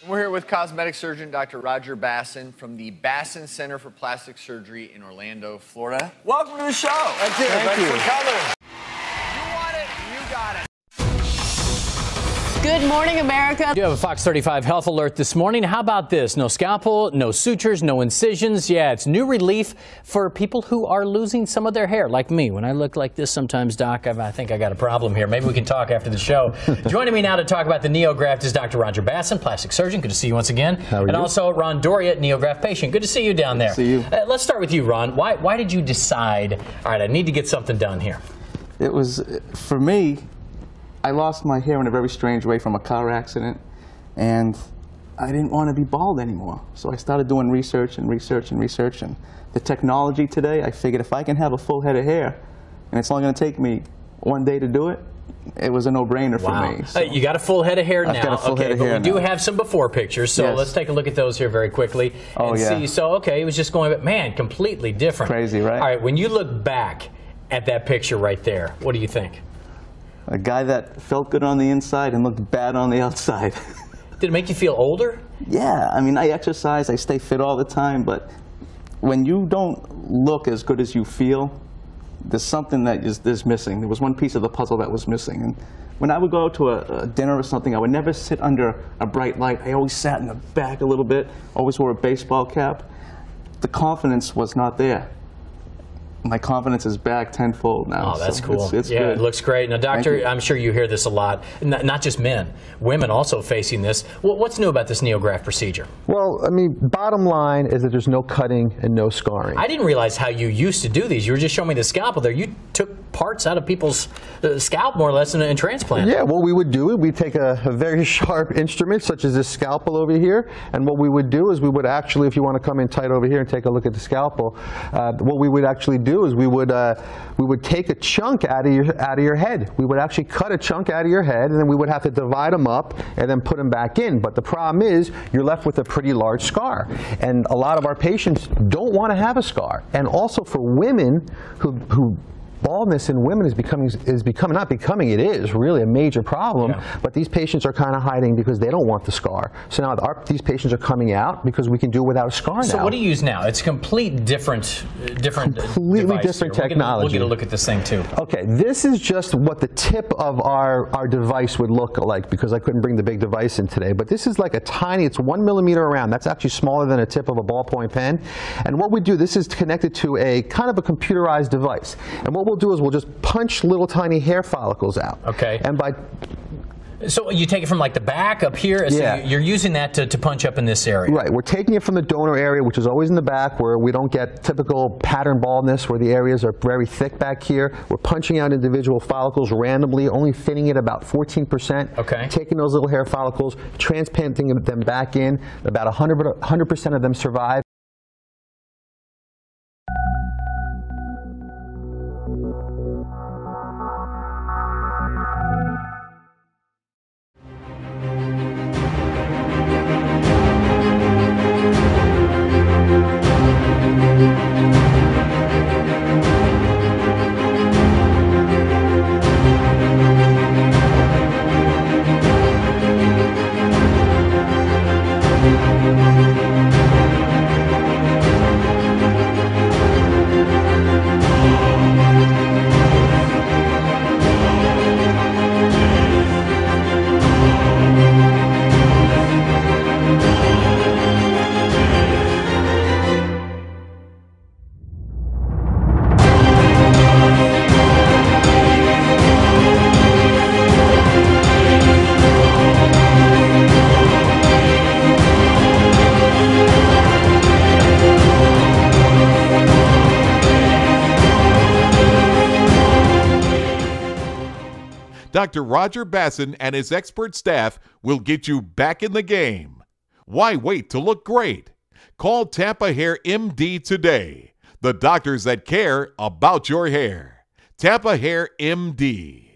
We're here with cosmetic surgeon Dr. Roger Basson from the Basson Center for Plastic Surgery in Orlando, Florida. Welcome to the show. Thank you. Thanks for coming. You want it, you got it. Good morning, America. You have a Fox 35 health alert this morning. How about this? No scalpel, no sutures, no incisions. Yeah, it's new relief for people who are losing some of their hair, like me. When I look like this sometimes, Doc, I think I got a problem here. Maybe we can talk after the show. Joining me now to talk about the NeoGraft is Dr. Roger Basson, plastic surgeon. Good to see you once again. How are you? And also Ron Doria, NeoGraft patient. Good to see you down there. See you. Let's start with you, Ron. Why did you decide, all right, I need to get something done here? It was, for me, I lost my hair in a very strange way from a car accident, and I didn't want to be bald anymore. So I started doing research and research and research. And the technology today, I figured if I can have a full head of hair, and it's only going to take me one day to do it, it was a no-brainer for me. So you got a full head of hair now. I've got a full head of hair but we do now. have some before pictures, so Yes. let's take a look at those here very quickly and see. So, okay, it was just going, but man, completely different. Crazy, right? All right, when you look back at that picture right there, what do you think? A guy that felt good on the inside and looked bad on the outside. Did it make you feel older? Yeah, I mean, I exercise, I stay fit all the time, but when you don't look as good as you feel, there's something that is missing. There was one piece of the puzzle that was missing. And when I would go to a dinner or something, I would never sit under a bright light. I always sat in the back a little bit, always wore a baseball cap. The confidence was not there. My confidence is back tenfold now. Oh, that's so cool. It's yeah, good. It looks great. Now, doctor, I'm sure you hear this a lot. Not just men, women also facing this. What's new about this NeoGraft procedure? Well, I mean, bottom line is that there's no cutting and no scarring. I didn't realize how you used to do these. You were just showing me the scalpel there. You took parts out of people's scalp, more or less, and transplant. Yeah, what we would do is we'd take a very sharp instrument, such as this scalpel over here, and what we would do is we would actually, if you want to come in tight over here and take a look at the scalpel, what we would actually do is we would take a chunk out of your head. We would actually cut a chunk out of your head, and then we would have to divide them up and then put them back in. But the problem is you're left with a pretty large scar, and a lot of our patients don't want to have a scar. And also for women who baldness in women is really a major problem, yeah. But these patients are kind of hiding because they don't want the scar. So now these patients are coming out because we can do without a scar now. So what do you use now? It's completely different completely different technology. We'll get a look at this thing too. Okay, this is just what the tip of our device would look like, because I couldn't bring the big device in today. But this is like a tiny, it's 1 millimeter around. That's actually smaller than a tip of a ballpoint pen. And what we do, this is connected to a kind of a computerized device. And what we'll do is we'll just punch little tiny hair follicles out. Okay. And so you take it from like the back up here, so yeah. You're using that to punch up in this area. Right, we're taking it from the donor area, which is always in the back, where we don't get typical pattern baldness, where the areas are very thick back here. We're punching out individual follicles randomly, only fitting it about 14%. Okay. Taking those little hair follicles, transplanting them back in. About 100% of them survive. Dr. Roger Basson and his expert staff will get you back in the game. Why wait to look great? Call Tampa Hair MD today, the doctors that care about your hair. Tampa Hair MD.